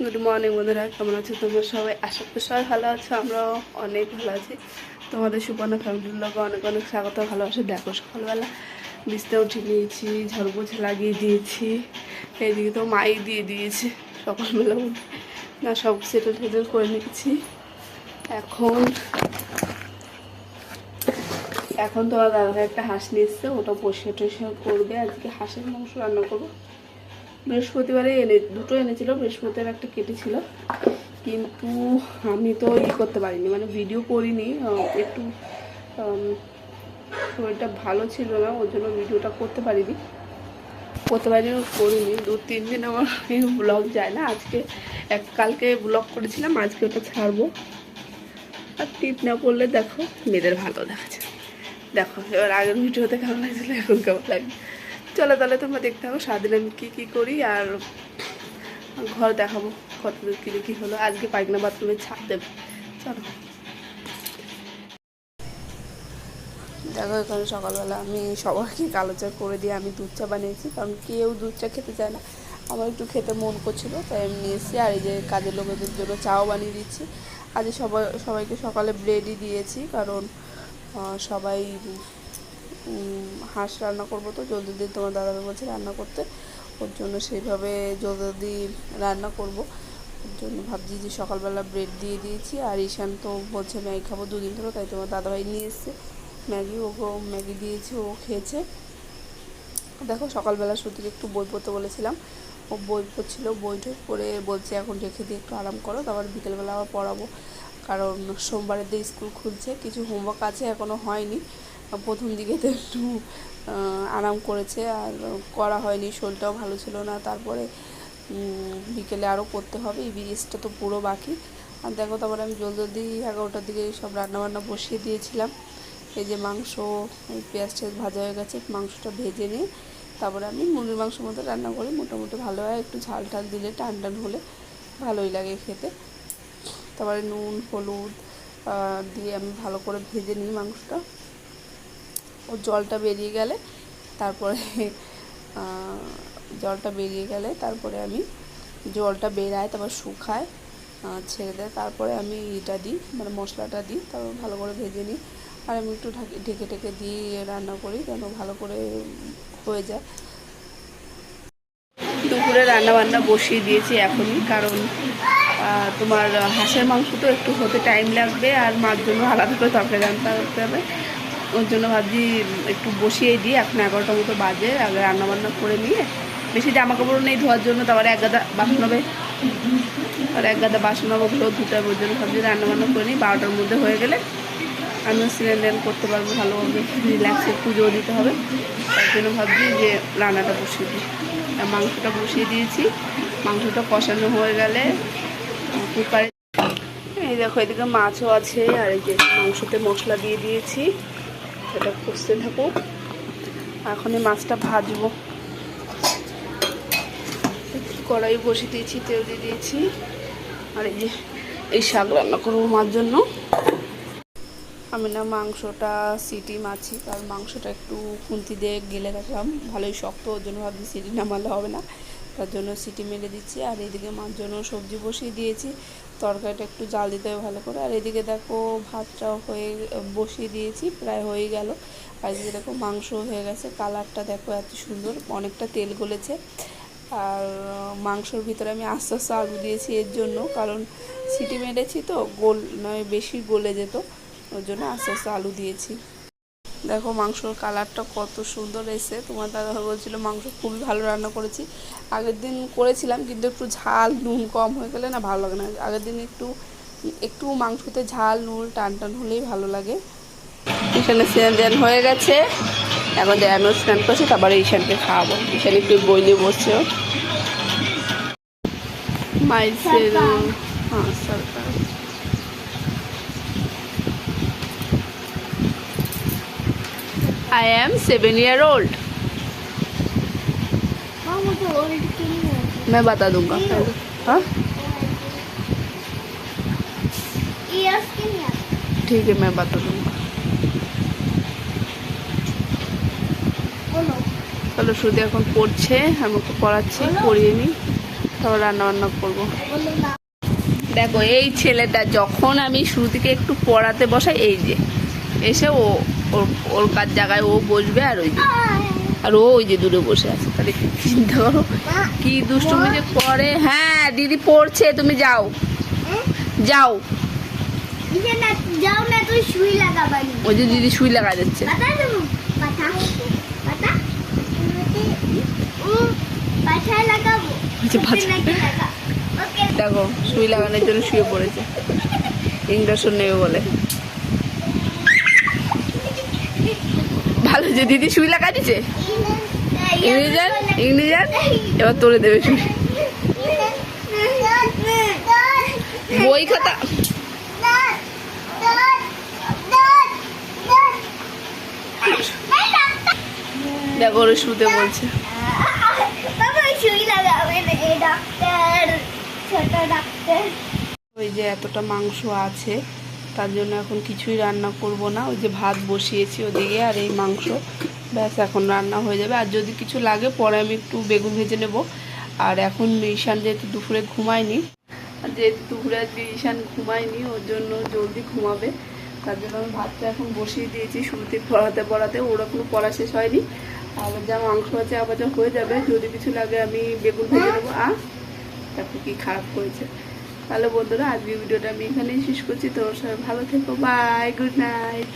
Good morning বন্ধুরা, কেমন আছো তোমরা সবাই? আশা করি সবাই ভালো আছো, আমরাও অনেক ভালো আছি। তোমাদের সুপর্ণা ফ্যামিলির লোকে অনেক অনেক স্বাগত, ভালোবাসা। দেখো সকালবেলা বিছতে উঠে নিয়েছি, ঝাড়ু পোছা লাগিয়ে দিয়েছি, এইদিকে তো মাই দিয়ে দিয়েছে সকালবেলা উঠে না, সব সেটেল টেটেল করে নিয়েছি। এখন এখন তোমার দাদাভাই একটা হাঁস নিয়ে এসছে, ওটা পরিষ্কার টরিষ্কার করবে। আজকে হাঁসের মাংস রান্না করবো। বৃহস্পতিবারে দুটো এনেছিল, বৃহস্পতিবার একটা কেটেছিল, কিন্তু আমি তো করতে পারিনি, মানে ভিডিও করিনি। একটু শরীরটা ভালো ছিল না, ওর জন্য ভিডিওটা করতে পারিনি করিনি। 2-3 দিন আমার ব্লগ যায় না। কালকে ব্লগ করেছিলাম, আজকে ওটা ছাড়বো। আর টিপ না করলে দেখো মেয়েদের ভালো দেখাচ্ছে। দেখো এবার আগের ভিডিওতে কেমন লাগছিল, এখন কেমন লাগে। চলো তাহলে তোমরা দেখতে হবে সারাদিন আমি কী করি, আর ঘর দেখাবো কতদূর কী হলো। আজকে পায়খানা বাথরুমে ছাপ দেবে। চলো দেখো, এখানে সকালবেলা আমি সবাইকে কালো চা করে দিয়ে আমি দুধ চা বানিয়েছি, কারণ কেউ দুধ চা খেতে চায় না। আমার একটু খেতে মন করছিল, তাই আমি নিয়ে এসেছি। আর এই যে কাজের লোকেদের জন্য চাও বানিয়ে দিচ্ছি। আজ সবাইকে সকালে ব্রেডই দিয়েছি, কারণ সবাই হাঁস রান্না করবো, তো জলদি তোমার দাদাভাই বলছে রান্না করতে, ওর জন্য সেইভাবে জলদি রান্না করব। ওর জন্য ভাবছি যে সকালবেলা ব্রেড দিয়ে দিয়েছি। আর ঈশান তো বলছে ম্যাগি খাবো 2 দিন ধরে, তাই তোমার দাদাভাই নিয়ে এসছে ম্যাগি, ওকে ম্যাগি দিয়েছি, ও খেয়েছে। দেখো সকালবেলা শ্রুতিকে একটু বই পড়তে বলেছিলাম, ও বই পড়ছিল, বইটা পড়ে বলছে এখন রেখে দিয়ে একটু আরাম করো, তারপর বিকেলবেলা আবার পড়াবো। কারণ সোমবারের দিয়ে স্কুল খুলছে, কিছু হোমওয়ার্ক আছে এখনও হয়নি। প্রথম দিকে তো একটু আরাম করেছে, আর করা হয়নি, শরীরটাও ভালো ছিল না। তারপরে বিকেলে আরও করতে হবে, এই বিএসটা তো পুরো বাকি। আর দেখো তারপরে আমি জলদি 11টার দিকে সব রান্নাবান্না বসিয়ে দিয়েছিলাম। এই যে মাংস, পেঁয়াজ টেয়াজ ভাজা হয়ে গেছে, মাংসটা ভেজে নিয়ে তারপরে আমি মুরগির মাংসের মতো রান্না করি, মোটামুটি ভালো হয়। একটু ঝাল ঠাল দিলে টান টান হলে ভালোই লাগে খেতে। তারপরে নুন হলুদ দিয়ে আমি ভালো করে ভেজে নিই মাংসটা। ও জলটা বেরিয়ে গেলে তারপরে আমি জলটা বেরায়, তারপর শুকায়, ছেড়ে দেয়, তারপরে আমি এটা দিই, মানে মশলাটা দিই, তারপর ভালো করে ভেজে নিই। আর আমি একটু ঢেকে দিয়ে রান্না করি, যেন ভালো করে হয়ে যায়। দুপুরে রান্নাবান্না বসিয়ে দিয়েছি এখনই, কারণ তোমার হাঁসের মাংস তো একটু হতে টাইম লাগবে, আর মার জন্য আলাদা করে তরকারি রান্না করতে হবে। ওর জন্য ভাবছি একটু বসিয়ে দিই। এখন 11টার মতো বাজে, আগে রান্নাবান্না করে নিয়ে, বেশি জামা কাপড় নেই ধোয়ার জন্য, তারপরে এক গাদা বাসন হবে, ওগুলো ধুতে হবে। ওর জন্য ভাবছি রান্নাবান্না করে নিই, 12টার মধ্যে হয়ে গেলে আমিও স্নান করতে পারবো ভালোভাবে, রিল্যাক্সে পুজোও দিতে হবে। তার জন্য ভাবছি যে রান্নাটা বসিয়ে দিই। মাংসটা বসিয়ে দিয়েছি, মাংসটা কষানো হয়ে গেলে কুকারে, এই দেখো এদিকে মাছও আছে, আর এই যে মাংসতে মশলা দিয়ে দিয়েছি, সেটা কষতে থাকুক। এখন এই মাছটা ভাজবো। কড়াই বসিয়ে দিয়েছি, তেল দিয়ে দিয়েছি। আর এই যে এই শাক রান্না করবো মার জন্য। আমি না মাংসটা সিটি মাছি, কারণ মাংসটা একটু খুন্তি দিয়ে গেলে রাখলাম, ভালোই শক্ত, ওর জন্য ভাবছি সিটি না মারলে হবে না, তার জন্য সিটি মেরে দিচ্ছি। আর এদিকে মার জন্য সবজি বসিয়ে দিয়েছি, তরকারিটা একটু জাল দিতে হবে ভালো করে। আর এদিকে দেখো ভাতটাও বসিয়ে দিয়েছি, প্রায় হয়ে গেল। আর এদিকে দেখো মাংস হয়ে গেছে, কালারটা দেখো এত সুন্দর, অনেকটা তেল গলেছে। আর মাংসর ভিতরে আমি আস্তে আস্তে আলু দিয়েছি এর জন্য, কারণ সিটি মেরেছি তো নয় বেশি গলে যেত, ওর জন্য আস্তে আস্তে আলু দিয়েছি। দেখো মাংসর কালারটা কত সুন্দর এসে। তোমার দাদাভাই বলছিল মাংস খুবই ভালো রান্না করেছি। আগের দিন করেছিলাম, কিন্তু একটু ঝাল নুন কম হয়ে গেলে না ভালো লাগে না। আগের দিন একটু মাংসতে ঝাল নুন টান টান হলেই ভালো লাগে। ঈশানের স্নান হয়ে গেছে, এখন আমিও স্নান করছি, তারপরে ঈশানকে খাওয়াবো। ঈশান একটু বই নিয়ে বসছে। মাইসের হ্যাঁ সরকার। I am 7 year old. मैं बता दूंगा। हाँ ठीक है, मैं बता दूंगा। চলো শুধু এখন পড়ছে, আমি ওকে পড়াচ্ছি, পড়িয়ে নিই। তারপর রান্না বান্না করবো। দেখো এই ছেলেটা যখন আমি শ্রুতিকে একটু পড়াতে বসাই, এই যে এসে ও ওর কাজ জায়গায় ও বসবে, আর ওই যে আর ও ওই যে দূরে বসে আছে। তাহলে চিন্তা করো কি দুষ্টুমি যে করে। হ্যাঁ দিদি পড়ছে, তুমি যাও যাও। ওই যে দিদি সুই লাগা যাচ্ছে। দেখো সুই লাগানোর জন্য শুয়ে পড়েছে, ইঞ্জেকশন নেবে বলে। ভালো যে দিদি সুই লাগা দিছে, ইংরেজার এবার তোলে দেবে সুই। বই খাতা দেখো ওরা শুতে বলছে। ওই যে এতটা মাংস আছে, তার জন্য এখন কিছুই রান্না করব না। ওই যে ভাত বসিয়েছি ওদিকে, আর এই মাংস ব্যাস এখন রান্না হয়ে যাবে। আর যদি কিছু লাগে পরে আমি একটু বেগুন ভেজে নেব। আর এখন ঈশান যেহেতু দুপুরে ঘুমায়নি, আর যেহেতু দুপুরে আজকে ঈশান ঘুমায়নি, ওর জন্য জলদি ঘুমাবে, তার জন্য আমি ভাতটা এখন বসিয়ে দিয়েছি। শুরুতে পড়াতে ওর এখনো পড়া শেষ হয়নি। আবার যা মাংস আছে আবার যা হয়ে যাবে, যদি কিছু লাগে আমি বেগুন ভেজে নেবো। তারপর কি খারাপ করেছে। তাহলে বন্ধুরা আজকে ভিডিওটা আমি এখানেই শেষ করছি। তোমার সবাই ভালো থেকো, বাই, গুড নাইট।